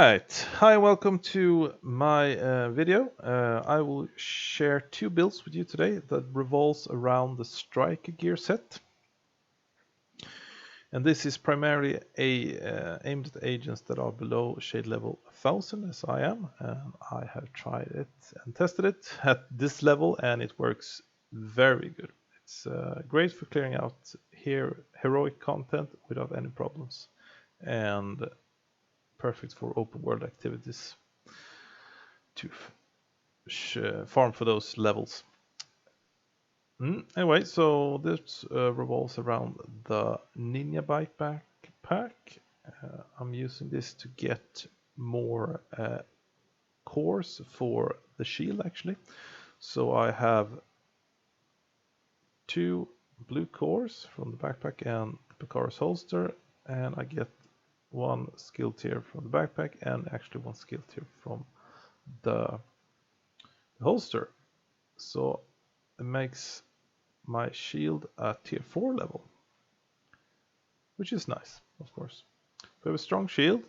Alright, hi, welcome to my video. I will share two builds with you today that revolves around the striker gear set. And this is primarily aimed at agents that are below shade level 1000 as I am. And I have tried it and tested it at this level and it works very good. It's great for clearing out heroic content without any problems. And perfect for open world activities to farm for those levels. Anyway, so this revolves around the Ninja Bike backpack. I'm using this to get more cores for the shield actually. So I have two blue cores from the backpack and the Picard's holster, and I get one skill tier from the backpack and actually one skill tier from the holster. So it makes my shield at tier 4 level, which is nice, of course. We have a strong shield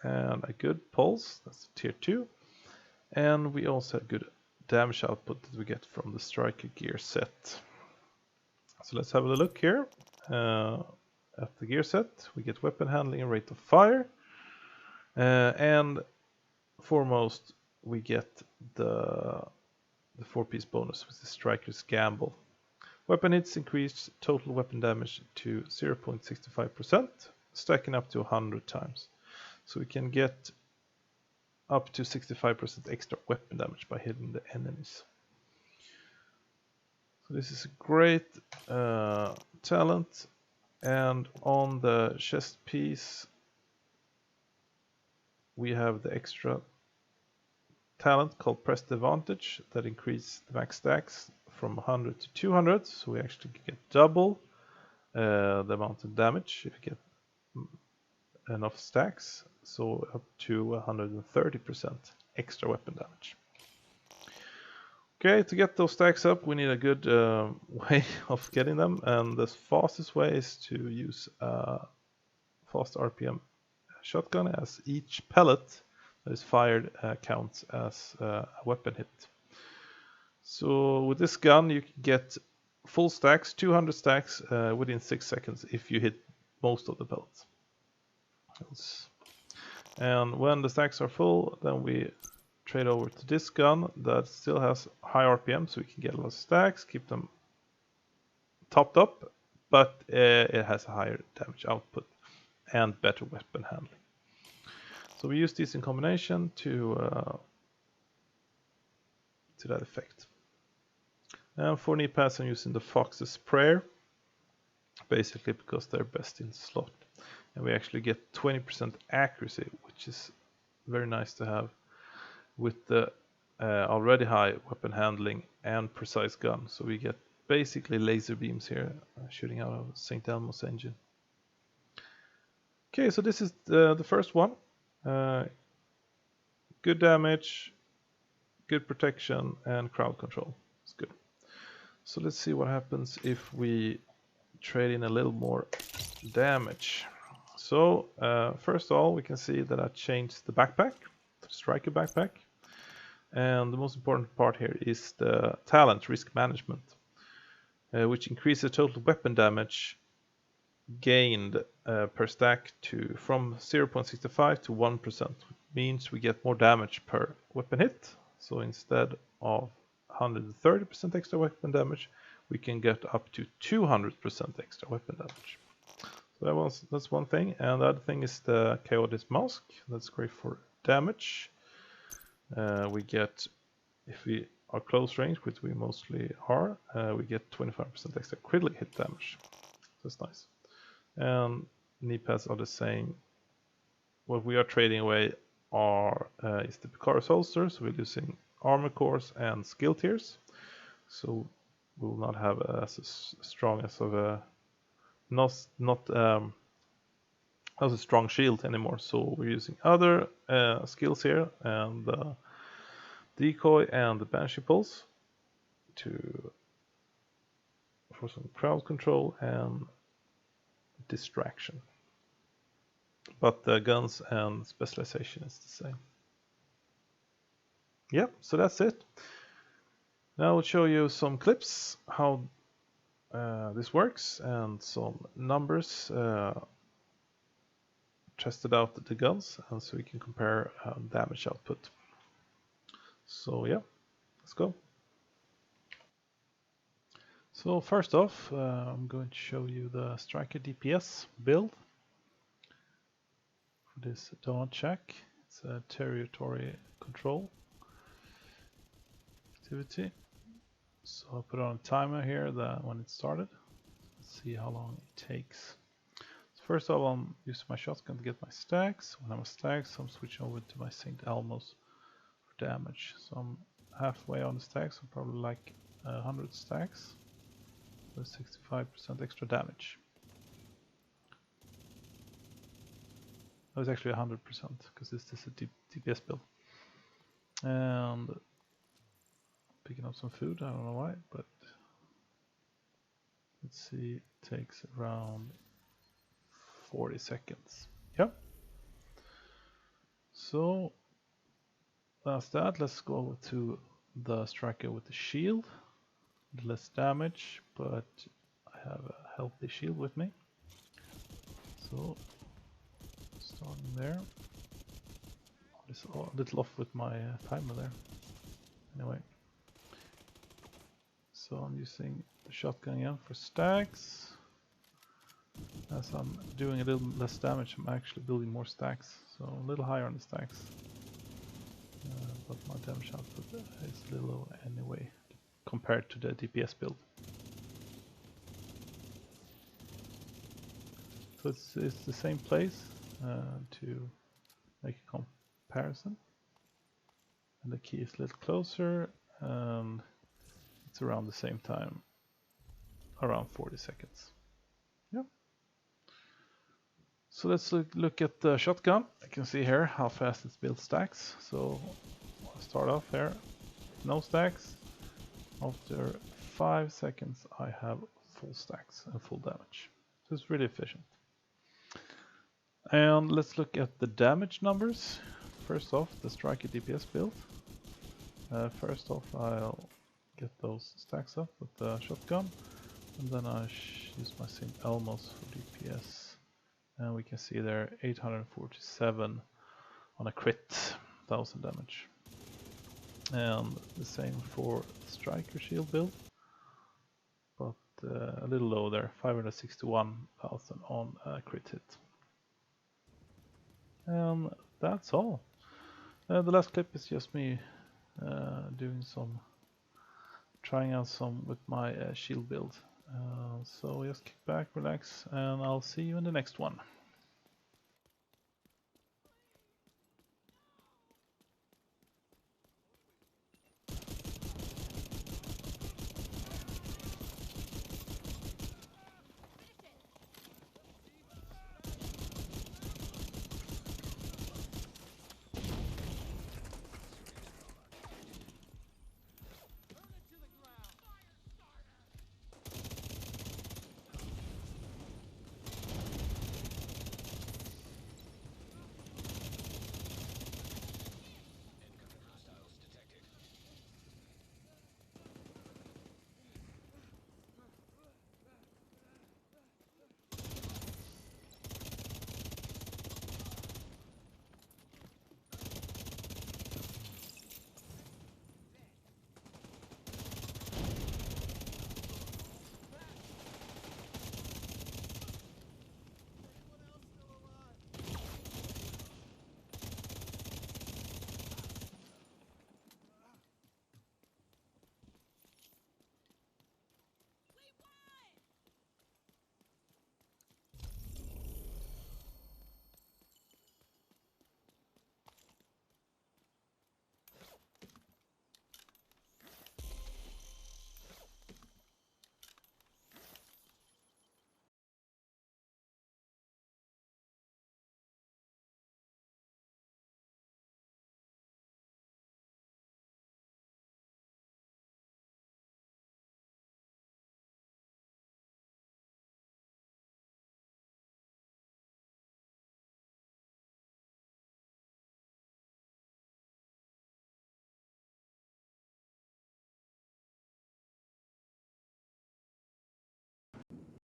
and a good pulse, that's tier 2, and we also have good damage output that we get from the striker gear set. So let's have a look here at the gear set. We get weapon handling and rate of fire, and foremost we get the 4-piece bonus with the striker's gamble. Weapon hits increase total weapon damage to 0.65%, stacking up to 100 times. So we can get up to 65% extra weapon damage by hitting the enemies. So this is a great talent. And on the chest piece we have the extra talent called Press Advantage that increases the max stacks from 100 to 200, so we actually get double the amount of damage if you get enough stacks, so up to 130% extra weapon damage. Okay, to get those stacks up we need a good way of getting them, and the fastest way is to use a fast RPM shotgun, as each pellet that is fired counts as a weapon hit. So with this gun you can get full stacks, 200 stacks within 6 seconds if you hit most of the pellets. And when the stacks are full, then we trade over to this gun that still has high RPM, so we can get a lot of stacks, keep them topped up, but it has a higher damage output and better weapon handling. So we use these in combination to that effect. And for knee pads I'm using the Fox's Prayer, basically because they're best in slot. And we actually get 20% accuracy, which is very nice to have with the already high weapon handling and precise gun. So we get basically laser beams here shooting out of St. Elmo's engine. Okay, so this is the first one. Good damage, good protection, and crowd control. It's good. So let's see what happens if we trade in a little more damage. So first of all, we can see that I changed the backpack to the striker backpack, and the most important part here is the talent risk management, which increases total weapon damage gained per stack from 0.65 to 1%, which means we get more damage per weapon hit. So instead of 130% extra weapon damage, we can get up to 200% extra weapon damage. So that's one thing, and the other thing is the Chaotic Mask. That's great for damage. We get, if we are close range, which we mostly are, we get 25% extra critical hit damage. That's nice. And knee pads are the same. What we are trading away is the Picard's holster, so we're using armor cores and skill tiers. So we will not have as strong as of a not as a strong shield anymore. So we're using other skills here, and the decoy and the banshee pulse for some crowd control and distraction. but the guns and specialization is the same. Yeah, so that's it. Now I'll show you some clips how this works and some numbers tested out the guns, and so we can compare damage output. So yeah, let's go. So first off, I'm going to show you the Striker DPS build for this donut check. It's a territory control activity. So I'll put on a timer here that when it started. Let's see how long it takes. So first of all, I'm using my shotgun to get my stacks. When I'm at stacks, I'm switching over to my St. Elmo's for damage. So I'm halfway on the stacks, so probably like 100 stacks with 65% extra damage. That was actually 100% because this is a DPS build. And picking up some food, I don't know why, but let's see, it takes around 40 seconds. Yep. So that's that. Let's go over to the Striker with the shield. Less damage, but I have a healthy shield with me. So starting there. It's a little off with my timer there. Anyway. So I'm using the shotgun again for stacks. As I'm doing a little less damage, I'm actually building more stacks. So a little higher on the stacks. But my damage output is a little low anyway, compared to the DPS build. So it's the same place to make a comparison. And the key is a little closer, and it's around the same time, around 40 seconds. Yep. So let's look at the shotgun. I can see here how fast it builds stacks. So I'll start off here, no stacks. After 5 seconds I have full stacks and full damage. So it's really efficient. And let's look at the damage numbers. First off, the Striker DPS build. First off, I'll get those stacks up with the shotgun, and then I use my St. Elmo's for DPS. And we can see there 847 on a crit, 1000 damage. And the same for Striker shield build, but a little low there, 561,000 on a crit hit. And that's all. The last clip is just me doing some, trying out some with my shield build. So just kick back, relax, and I'll see you in the next one.